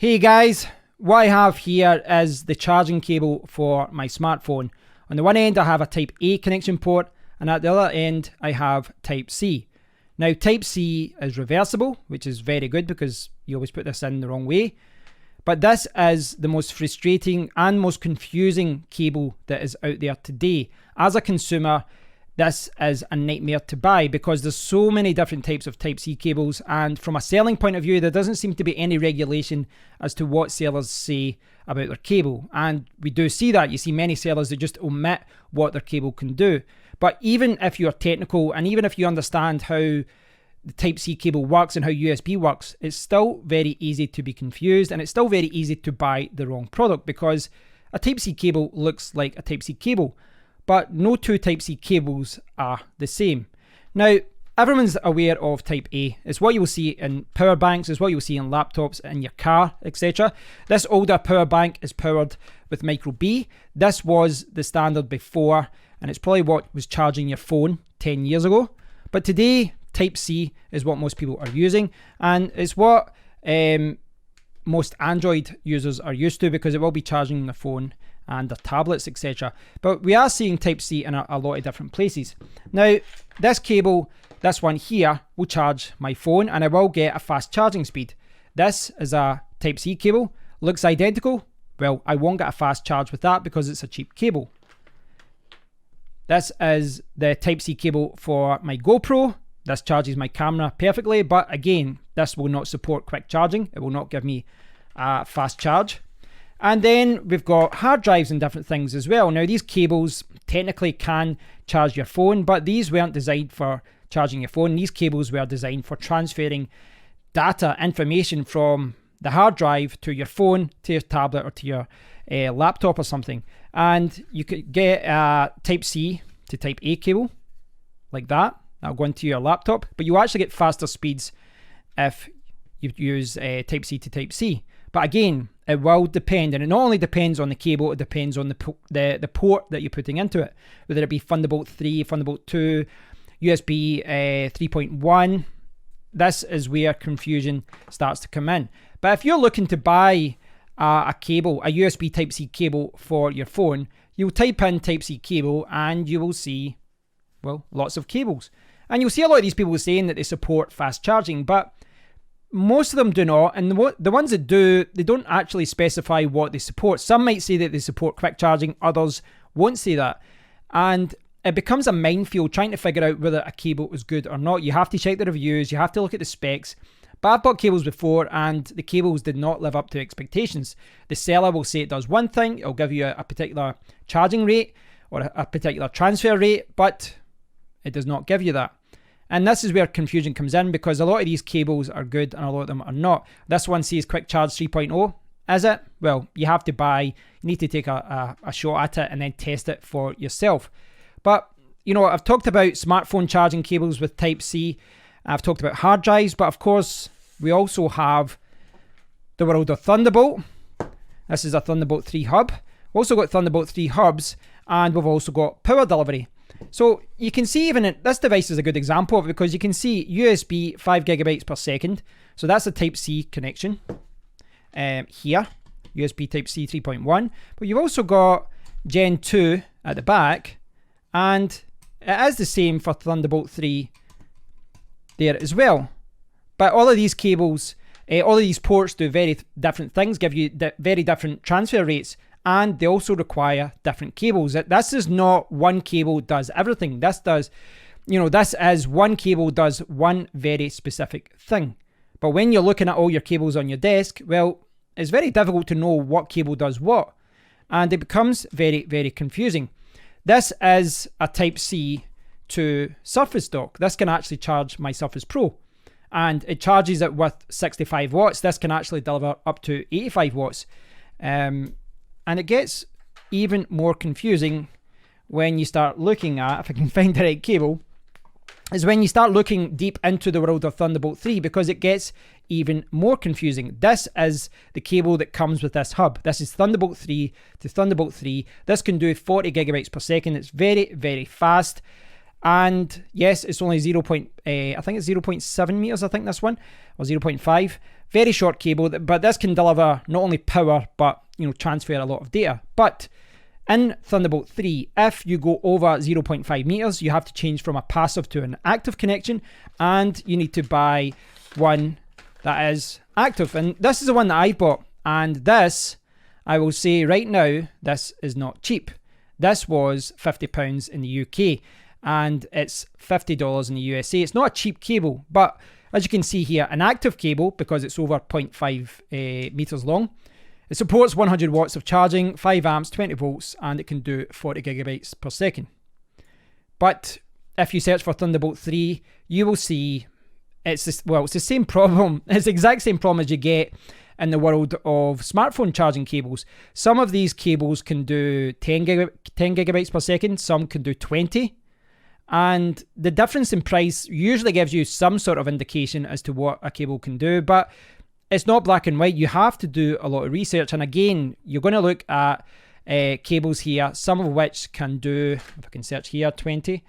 Hey guys, what I have here is the charging cable for my smartphone. On the one end I have a Type A connection port, and at the other end I have Type C. Now Type C is reversible, which is very good because you always put this in the wrong way. But this is the most frustrating and most confusing cable that is out there today. As a consumer, this is a nightmare to buy because there's so many different types of Type C cables, and from a selling point of view there doesn't seem to be any regulation as to what sellers say about their cable. And we do see that. You see many sellers that just omit what their cable can do. But even if you're technical and even if you understand how the Type C cable works and how USB works, it's still very easy to be confused, and it's still very easy to buy the wrong product because a Type C cable looks like a Type C cable. But no two Type C cables are the same. Now, everyone's aware of Type A. It's what you will see in power banks, it's what you will see in laptops, in your car, etc. This older power bank is powered with micro B. This was the standard before, and it's probably what was charging your phone 10 years ago. But today, Type C is what most people are using, and it's what most Android users are used to because it will be charging the phone and their tablets, etc. But we are seeing Type C in a lot of different places. Now, this cable, this one here, will charge my phone and I will get a fast charging speed. This is a Type C cable, looks identical. Well, I won't get a fast charge with that because it's a cheap cable. This is the Type C cable for my GoPro. This charges my camera perfectly, but again, this will not support quick charging. It will not give me a fast charge. And then we've got hard drives and different things as well. Now, these cables technically can charge your phone, but these weren't designed for charging your phone. These cables were designed for transferring data, information from the hard drive to your phone, to your tablet, or to your laptop or something. And you could get a Type C to Type A cable like that. That'll go into your laptop, but you actually get faster speeds if you use Type C to Type C. But again, it will depend, and it not only depends on the cable, it depends on the port that you're putting into it, whether it be Thunderbolt 3, Thunderbolt 2, USB 3.1. This is where confusion starts to come in. But if you're looking to buy a cable, a USB Type C cable for your phone, you'll type in Type C cable and you will see, well, lots of cables. And you'll see a lot of these people saying that they support fast charging, but most of them do not, and the ones that do, they don't actually specify what they support. Some might say that they support quick charging, others won't say that. And it becomes a minefield trying to figure out whether a cable is good or not. You have to check the reviews, you have to look at the specs. But I've bought cables before and the cables did not live up to expectations. The seller will say it does one thing, it'll give you a particular charging rate or a particular transfer rate, but it does not give you that. And this is where confusion comes in because a lot of these cables are good and a lot of them are not. This one says Quick Charge 3.0. Is it? Well, you have to buy, you need to take a shot at it and then test it for yourself. But, you know, I've talked about smartphone charging cables with Type C. I've talked about hard drives, but of course, we also have the world of Thunderbolt. This is a Thunderbolt 3 hub. We've also got Thunderbolt 3 hubs, and we've also got power delivery. So you can see even this device is a good example of it because you can see USB 5 gigabytes per second. So that's a Type C connection here, USB Type C 3.1. But you've also got Gen 2 at the back, and it is the same for Thunderbolt 3 there as well. But all of these cables, all of these ports do very different things, give you very different transfer rates. And they also require different cables. This is not one cable does everything. This does, this is one cable does one very specific thing. But when you're looking at all your cables on your desk, well, it's very difficult to know what cable does what. And it becomes very, very confusing. This is a Type C to Surface Dock. This can actually charge my Surface Pro. And it charges it with 65 watts. This can actually deliver up to 85 watts. And it gets even more confusing when you start looking at, if I can find the right cable, is when you start looking deep into the world of Thunderbolt 3 because it gets even more confusing. This is the cable that comes with this hub. This is Thunderbolt 3 to Thunderbolt 3. This can do 40 gigabytes per second. It's very, very fast. And yes, it's only I think it's 0.7 meters, I think this one, or 0.5. Very short cable, but this can deliver not only power, but transfer a lot of data. But in Thunderbolt 3, if you go over 0.5 meters, you have to change from a passive to an active connection, and you need to buy one that is active. And this is the one that I bought, and this, I will say right now, this is not cheap. This was £50 in the UK, and it's $50 in the USA. It's not a cheap cable, but as you can see here, an active cable, because it's over 0.5 meters long, it supports 100 watts of charging, 5 amps, 20 volts, and it can do 40 gigabytes per second. But if you search for Thunderbolt 3, you will see it's the same problem. It's the exact same problem as you get in the world of smartphone charging cables. Some of these cables can do 10 gigabytes per second, some can do 20. And the difference in price usually gives you some sort of indication as to what a cable can do, but it's not black and white. You have to do a lot of research. And again, you're going to look at cables here, some of which can do, if I can search here, 20.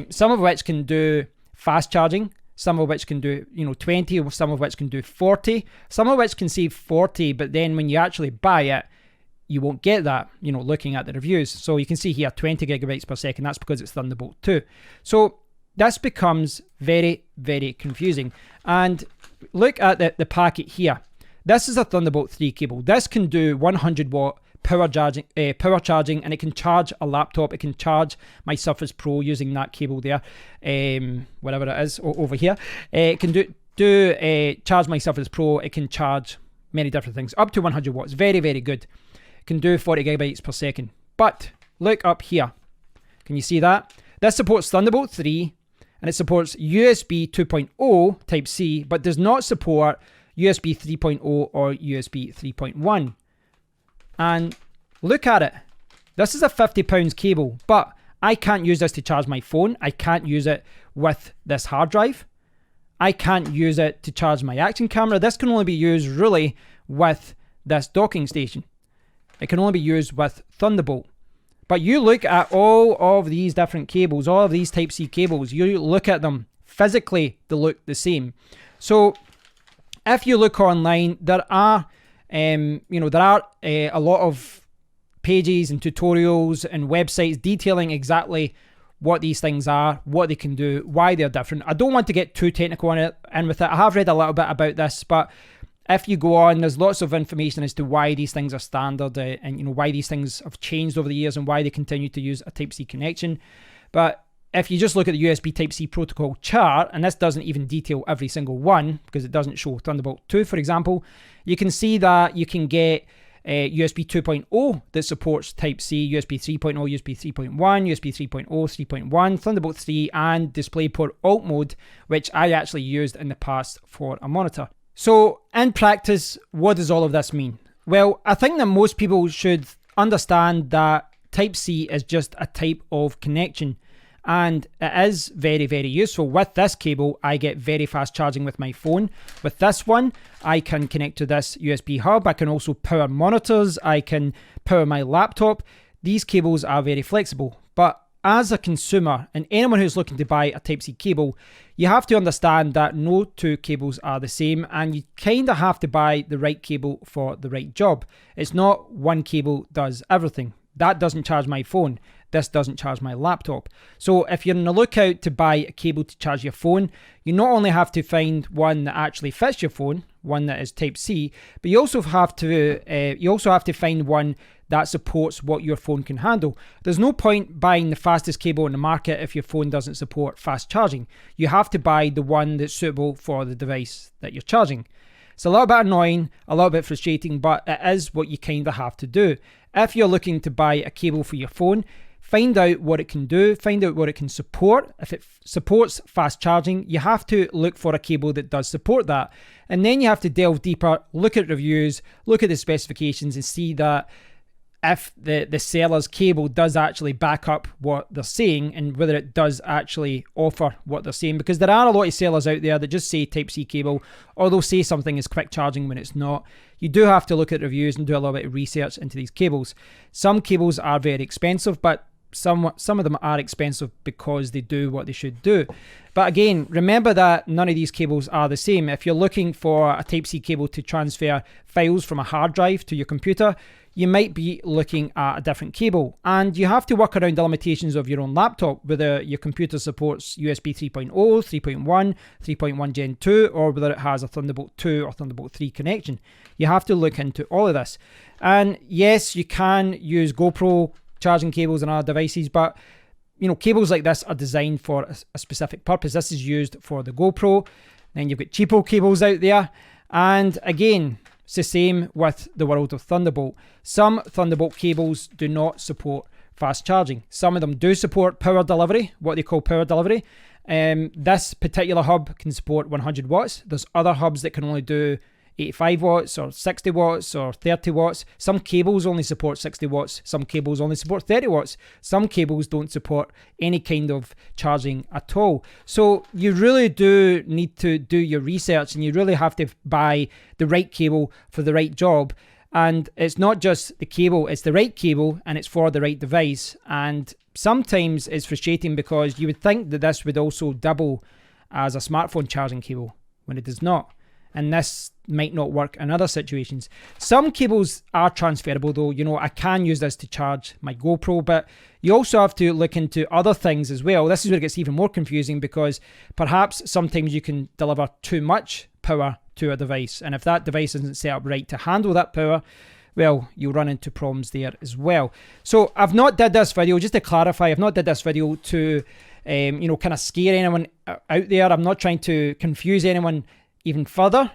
Some of which can do fast charging, some of which can do 20, some of which can do 40, some of which can say 40, but then when you actually buy it, you won't get that, looking at the reviews. So you can see here 20 gigabytes per second. That's because it's Thunderbolt 2. So this becomes very, very confusing. And look at the packet here. This is a Thunderbolt 3 cable. This can do 100 watt power charging, and it can charge a laptop. It can charge my Surface Pro using that cable there, whatever it is over here. It can charge my Surface Pro. It can charge many different things, up to 100 watts. Very, very good. Can do 40 gigabytes per second. But look up here. Can you see that? This supports Thunderbolt 3, and it supports USB 2.0 Type-C, but does not support USB 3.0 or USB 3.1. And look at it. This is a £50 cable, but I can't use this to charge my phone. I can't use it with this hard drive. I can't use it to charge my action camera. This can only be used really with this docking station. It can only be used with Thunderbolt. But you look at all of these different cables, all of these Type-C cables, you look at them physically, they look the same. So if you look online, there are a lot of pages and tutorials and websites detailing exactly what these things are, what they can do, why they're different. I don't want to get too technical on it and with it. I have read a little bit about this, but if you go on, there's lots of information as to why these things are standard and why these things have changed over the years and why they continue to use a Type-C connection. But if you just look at the USB Type-C protocol chart, and this doesn't even detail every single one because it doesn't show Thunderbolt 2, for example, you can see that you can get USB 2.0 that supports Type-C, USB 3.0, USB 3.1, USB 3.0, 3.1, Thunderbolt 3, and DisplayPort Alt Mode, which I actually used in the past for a monitor. So in practice, what does all of this mean? Well, I think that most people should understand that Type-C is just a type of connection, and it is very, very useful. With this cable, I get very fast charging with my phone. With this one, I can connect to this USB hub. I can also power monitors. I can power my laptop. These cables are very flexible, but as a consumer and anyone who's looking to buy a Type-C cable, you have to understand that no two cables are the same, and you kind of have to buy the right cable for the right job. It's not one cable does everything. That doesn't charge my phone. This doesn't charge my laptop. So if you're on the lookout to buy a cable to charge your phone, you not only have to find one that actually fits your phone, one that is Type-C, but you also have to find one that supports what your phone can handle. There's no point buying the fastest cable in the market if your phone doesn't support fast charging. You have to buy the one that's suitable for the device that you're charging. It's a little bit annoying, a little bit frustrating, but it is what you kind of have to do. If you're looking to buy a cable for your phone, find out what it can do, find out what it can support. If it supports fast charging, you have to look for a cable that does support that. And then you have to delve deeper, look at reviews, look at the specifications and see that if the seller's cable does actually back up what they're saying and whether it does actually offer what they're saying. Because there are a lot of sellers out there that just say Type-C cable, or they'll say something is quick charging when it's not. You do have to look at reviews and do a little bit of research into these cables. Some cables are very expensive, but some of them are expensive because they do what they should do. But again, remember that none of these cables are the same. If you're looking for a Type-C cable to transfer files from a hard drive to your computer, you might be looking at a different cable. And you have to work around the limitations of your own laptop, whether your computer supports USB 3.0, 3.1, 3.1 Gen 2, or whether it has a Thunderbolt 2 or Thunderbolt 3 connection. You have to look into all of this. And yes, you can use GoPro charging cables on other devices, but cables like this are designed for a specific purpose. This is used for the GoPro. Then you've got cheapo cables out there. And again, it's the same with the world of Thunderbolt. Some Thunderbolt cables do not support fast charging. Some of them do support power delivery, what they call power delivery. This particular hub can support 100 watts. There's other hubs that can only do 85 watts or 60 watts or 30 watts. Some cables only support 60 watts. Some cables only support 30 watts. Some cables don't support any kind of charging at all. So you really do need to do your research, and you really have to buy the right cable for the right job. And it's not just the cable, it's the right cable and it's for the right device. And sometimes it's frustrating because you would think that this would also double as a smartphone charging cable when it does not. And this might not work in other situations. Some cables are transferable though. I can use this to charge my GoPro, but you also have to look into other things as well. This is where it gets even more confusing, because perhaps sometimes you can deliver too much power to a device. And if that device isn't set up right to handle that power, well, you'll run into problems there as well. So I've not did this video, just to clarify, I've not did this video to, kind of scare anyone out there. I'm not trying to confuse anyone even further.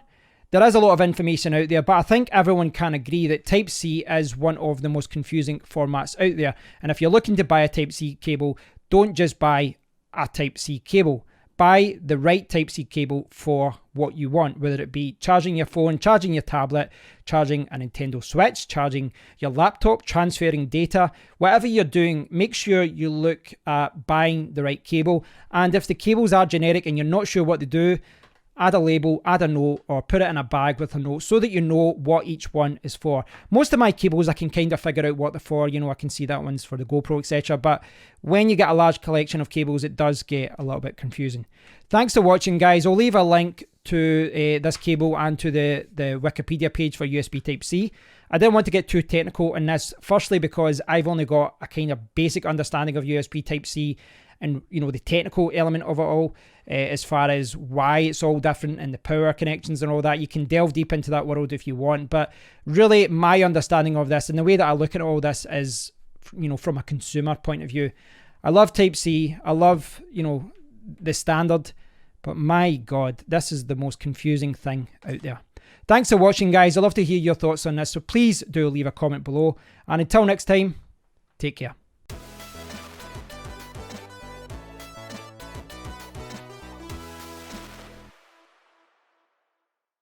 There is a lot of information out there, but I think everyone can agree that Type-C is one of the most confusing formats out there. And if you're looking to buy a Type-C cable, don't just buy a Type-C cable. Buy the right Type-C cable for what you want, whether it be charging your phone, charging your tablet, charging a Nintendo Switch, charging your laptop, transferring data, whatever you're doing, make sure you look at buying the right cable. And if the cables are generic and you're not sure what to do, add a label, add a note, or put it in a bag with a note so that you know what each one is for. Most of my cables I can kind of figure out what they're for. I can see that one's for the GoPro, etc. But when you get a large collection of cables, it does get a little bit confusing. Thanks for watching, guys. I'll leave a link to this cable and to the Wikipedia page for USB Type-C. I didn't want to get too technical in this, firstly because I've only got a kind of basic understanding of USB Type-C and the technical element of it all, as far as why it's all different and the power connections and all that. You can delve deep into that world if you want, but really my understanding of this and the way that I look at all this is, from a consumer point of view. I love Type-C, I love, the standard, but my God, this is the most confusing thing out there. Thanks for watching, guys. I'd love to hear your thoughts on this, so please do leave a comment below, and until next time, take care.